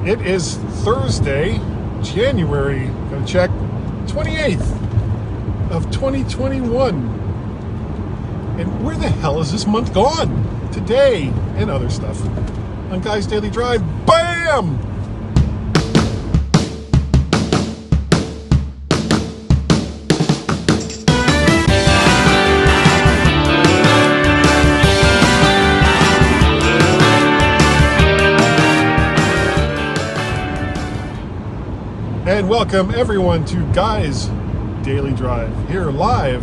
It is Thursday, January, gonna check, 28th of 2021. And where the hell is this month gone? Today, and other stuff. On Guy's Daily Drive, BAM! And welcome everyone to Guy's Daily Drive, here live.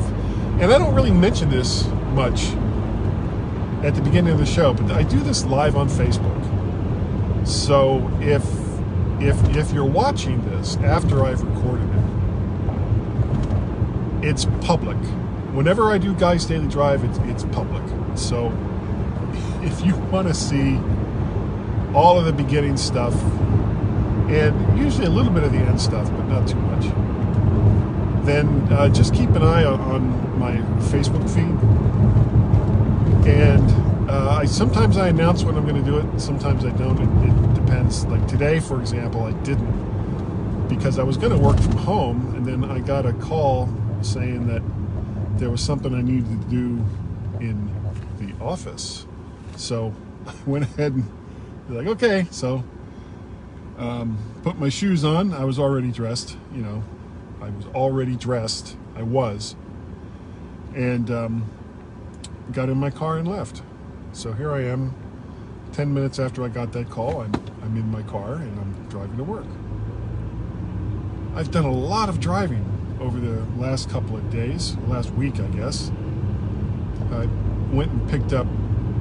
And I don't really mention this much at the beginning of the show, but I do this live on Facebook. So if you're watching this after I've recorded it, it's public. Whenever I do Guy's Daily Drive, it's public. So if you want to see all of the beginning stuff, and usually a little bit of the end stuff, but not too much, then just keep an eye on my Facebook feed. And sometimes I announce when I'm going to do it, sometimes I don't. It depends. Like today, for example, I didn't, because I was going to work from home, and then I got a call saying that there was something I needed to do in the office. So I went ahead and like, okay, so put my shoes on. I was already dressed, I was already dressed. I was. And got in my car and left. So here I am, 10 minutes after I got that call. I'm in my car and I'm driving to work. I've done a lot of driving over the last couple of days, last week, I guess. I went and picked up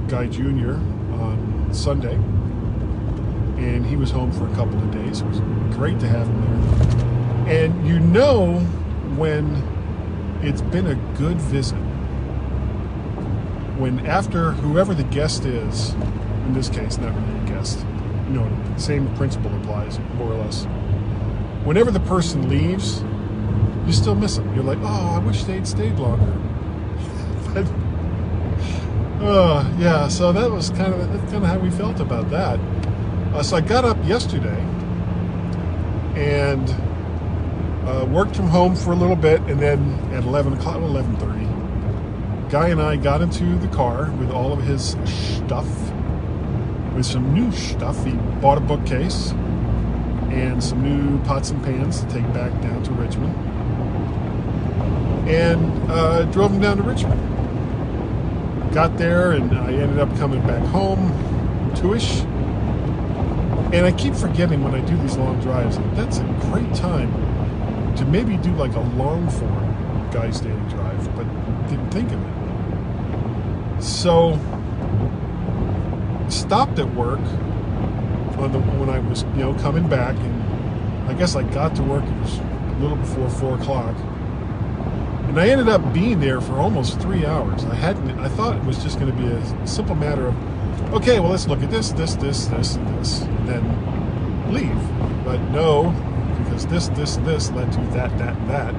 Guy Jr. on Sunday, and he was home for a couple of days. It was great to have him there. And when it's been a good visit, when after whoever the guest is, in this case, not really a guest, the same principle applies, more or less. Whenever the person leaves, you still miss them. You're like, oh, I wish they'd stayed longer. But, yeah, so that was kind of how we felt about that. So I got up yesterday and worked from home for a little bit, and then at 11:30, Guy and I got into the car with all of his stuff, with some new stuff. He bought a bookcase and some new pots and pans to take back down to Richmond, and drove him down to Richmond. Got there, and I ended up coming back home 2-ish. And I keep forgetting when I do these long drives, that's a great time to maybe do like a long form Guy's Daily Drive, but didn't think of it. So stopped at work when I was coming back, and I guess I got to work, it was a little before 4 o'clock, and I ended up being there for almost 3 hours. I thought it was just going to be a simple matter of, okay, well, let's look at this, and then leave. But no, because this led to that, and that.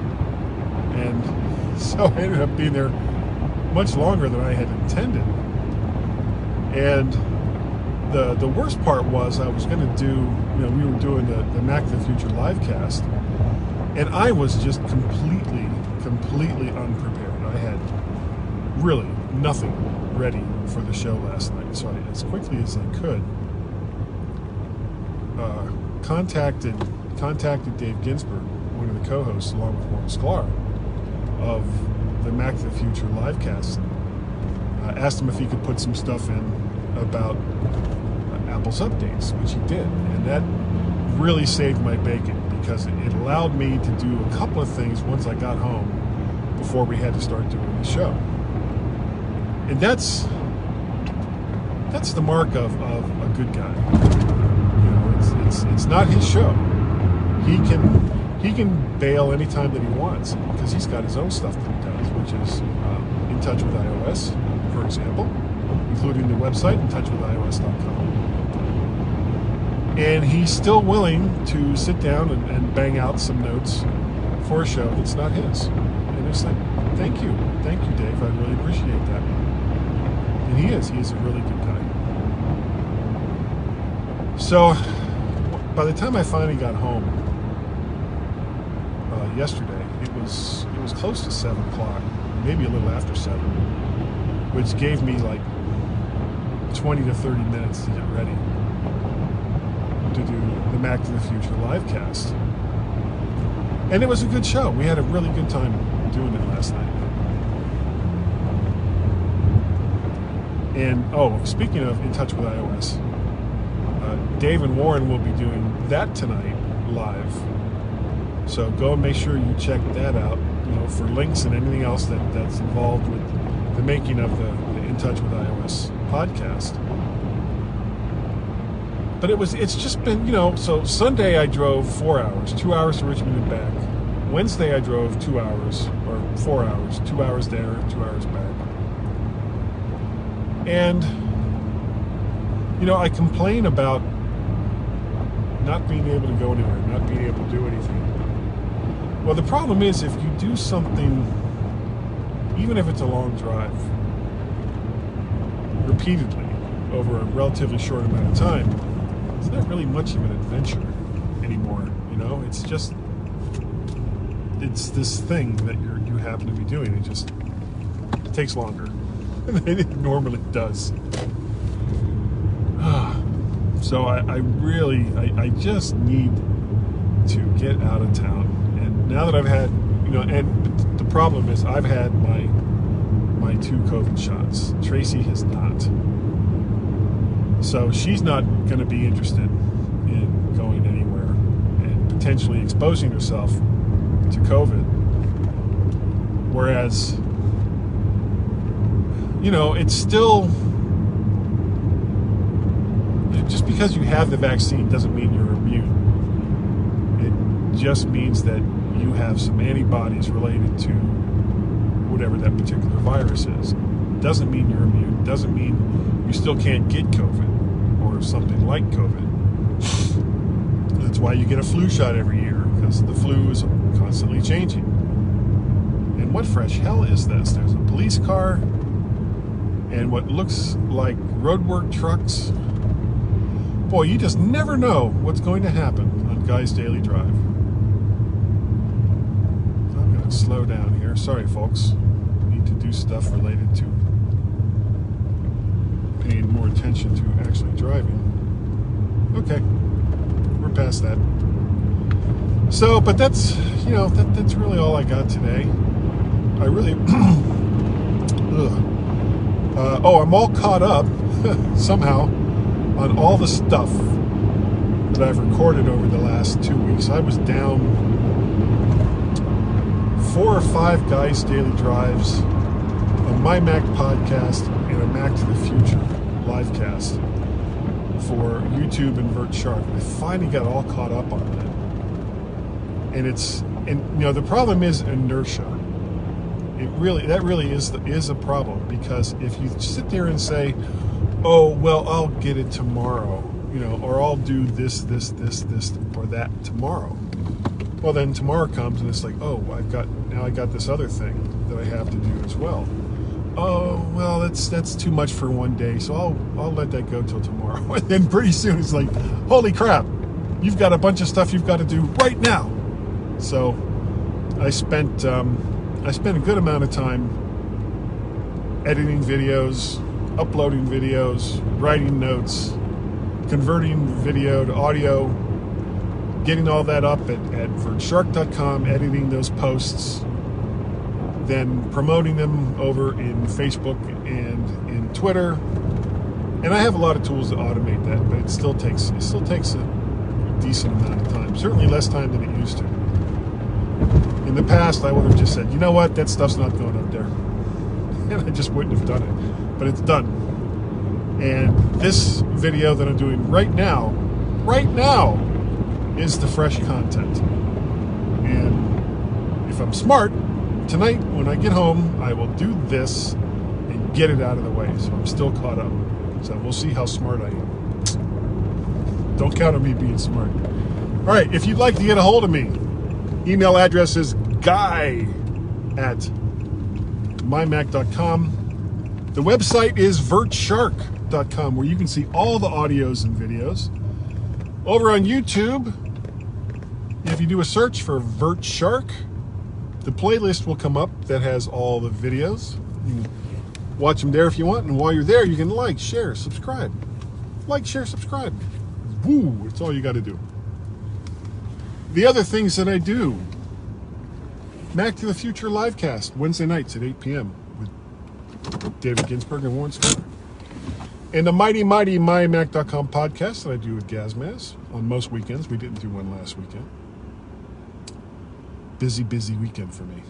And so I ended up being there much longer than I had intended. And the worst part was I was going to do, we were doing the Mac the Future live cast, and I was just completely unprepared. I had really nothing ready for the show last night. So as quickly as I could, contacted Dave Ginsburg, one of the co-hosts, along with Warren Sklar, of the Mac the Future livecast. Asked him if he could put some stuff in about Apple's updates, which he did, and that really saved my bacon, because it allowed me to do a couple of things once I got home before we had to start doing the show. And that's the mark of a good guy. It's not his show. He can bail anytime that he wants, because he's got his own stuff that he does, which is in touch with iOS, for example, including the website intouchwithios.com. And he's still willing to sit down and bang out some notes for a show that's not his. And it's like, thank you, Dave. I really appreciate that. And he's a really good guy. So by the time I finally got home yesterday, it was close to 7 o'clock, maybe a little after 7, which gave me like 20 to 30 minutes to get ready to do the Mac to the Future live cast. And it was a good show. We had a really good time doing it last night. And, speaking of In Touch with iOS, Dave and Warren will be doing that tonight live. So go and make sure you check that out, for links and anything else that's involved with the making of the In Touch with iOS podcast. But it's just been, so Sunday I drove 4 hours, 2 hours to Richmond and back. Wednesday I drove 2 hours, or 4 hours, 2 hours there, 2 hours back. And, I complain about not being able to go anywhere, not being able to do anything. Well, the problem is if you do something, even if it's a long drive, repeatedly over a relatively short amount of time, it's not really much of an adventure anymore. It's just, it's this thing that you happen to be doing. It just takes longer than it normally does. So I just need to get out of town. And now that I've had, and the problem is I've had my 2 COVID shots. Tracy has not. So she's not going to be interested in going anywhere and potentially exposing herself to COVID. Whereas, it's still, just because you have the vaccine doesn't mean you're immune. It just means that you have some antibodies related to whatever that particular virus is. Doesn't mean you're immune. Doesn't mean you still can't get COVID or something like COVID. That's why you get a flu shot every year, because the flu is constantly changing. And what fresh hell is this? There's a police car and what looks like roadwork trucks. Boy, you just never know what's going to happen on Guy's Daily Drive. I'm going to slow down here. Sorry, folks. I need to do stuff related to paying more attention to actually driving. Okay, we're past that. So, but that's, that's really all I got today. I really, I'm all caught up somehow on all the stuff that I've recorded over the last 2 weeks. I was down 4 or 5 Guys Daily Drives, a MyMac Podcast, and a Mac to the Future live cast for YouTube and Vert Shark. I finally got all caught up on that. And the problem is inertia. That really is a problem, because if you sit there and say, oh, well, I'll get it tomorrow, or I'll do this, or that tomorrow. Well, then tomorrow comes and it's like, oh, I got this other thing that I have to do as well. Oh, well, that's too much for one day, so I'll let that go till tomorrow. And then pretty soon it's like, holy crap, you've got a bunch of stuff you've got to do right now. So I spent a good amount of time editing videos, uploading videos, writing notes, converting video to audio, getting all that up at vertshark.com, editing those posts, then promoting them over in Facebook and in Twitter. And I have a lot of tools to automate that, but it still takes a decent amount of time, certainly less time than it used to. In the past, I would have just said, you know what, that stuff's not going up there. And I just wouldn't have done it. But it's done. And this video that I'm doing right now, is the fresh content. And if I'm smart, tonight when I get home, I will do this and get it out of the way. So I'm still caught up. So we'll see how smart I am. Don't count on me being smart. All right, if you'd like to get a hold of me, email address is guy@mymac.com. The website is vertshark.com, where you can see all the audios and videos. Over on YouTube, if you do a search for Vert Shark, the playlist will come up that has all the videos. You can watch them there if you want, and while you're there, you can like, share, subscribe. Like, share, subscribe. Woo! It's all you got to do. The other things that I do: Mac to the Future livecast Wednesday nights at 8 p.m. with David Ginsburg and Warren Spencer. And the mighty MyMac.com podcast that I do with Gazmaz on most weekends. We didn't do one last weekend. Busy weekend for me.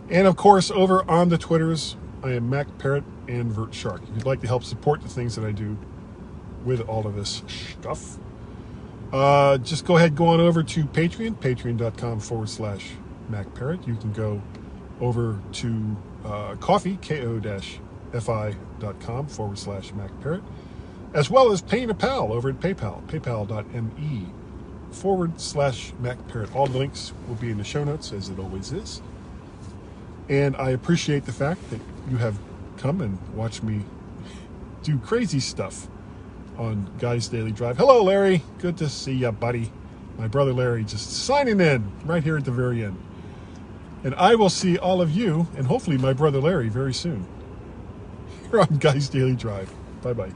And of course, over on the Twitters, I am Mac Parrot and Vert Shark. If you'd like to help support the things that I do with all of this stuff, just go on over to Patreon, patreon.com/Mac Parrot. You can go over to Ko-fi, ko-fi.com/Mac Parrot, as well as paying a pal over at PayPal, paypal.me/Mac Parrot. All the links will be in the show notes, as it always is. And I appreciate the fact that you have come and watched me do crazy stuff on Guy's Daily Drive. Hello, Larry. Good to see ya, buddy. My brother Larry just signing in right here at the very end. And I will see all of you, and hopefully my brother Larry, very soon, here on Guy's Daily Drive. Bye-bye.